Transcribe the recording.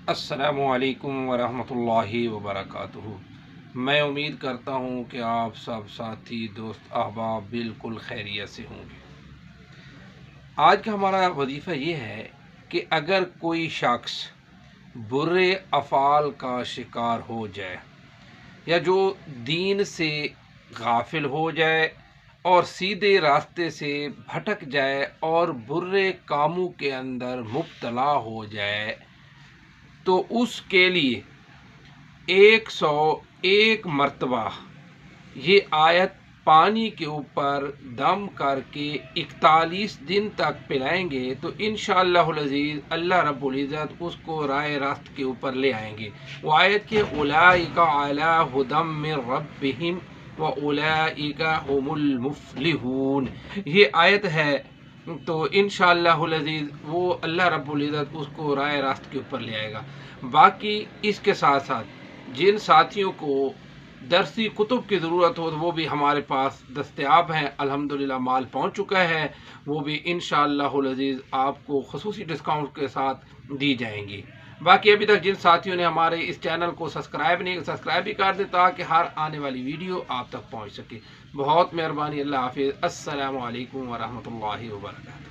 अस्सलामुअलैकुम वरहमतुल्लाहि वबरकातुहू। मैं उम्मीद करता हूँ कि आप सब साथी दोस्त अहबाब बिल्कुल खैरियत से होंगे। आज का हमारा वजीफ़ा ये है कि अगर कोई शख्स बुरे अफ़ाल का शिकार हो जाए या जो दीन से गाफिल हो जाए और सीधे रास्ते से भटक जाए और बुरे कामों के अंदर मुब्तला हो जाए, तो उसके लिए 101 मरतबा ये आयत पानी के ऊपर दम करके 41 दिन तक पिलाएंगे तो इंशाअल्लाहुल अज़ीज़ अल्लाह रब्बुल इज़्ज़त उसको राह रास्त के ऊपर ले आएंगे। वो आयत के उलाइका अला हुदम मिन रब्बिहिम व उलाइका हुमुल मुफ्लिहून, ये आयत है। तो इंशाअल्लाहुल अज़ीज़ वो अल्लाह रब्बुल इज़्ज़त उसको राह रास्त के ऊपर ले आएगा। बाकी इसके साथ साथ जिन साथियों को दरसी कुतुब की ज़रूरत हो तो वो भी हमारे पास दस्तयाब हैं, अल्हम्दुलिल्लाह माल पहुंच चुका है, वो भी इंशाअल्लाहुल अज़ीज़ आपको ख़ुसूसी डिस्काउंट के साथ दी जाएंगी। बाकी अभी तक जिन साथियों ने हमारे इस चैनल को सब्सक्राइब भी कर दें ताकि हर आने वाली वीडियो आप तक पहुंच सके। बहुत मेहरबानी। अल्लाह हाफिज़। अस्सलामु अलैकुम वरहमतुल्लाहि वबरकातुहू।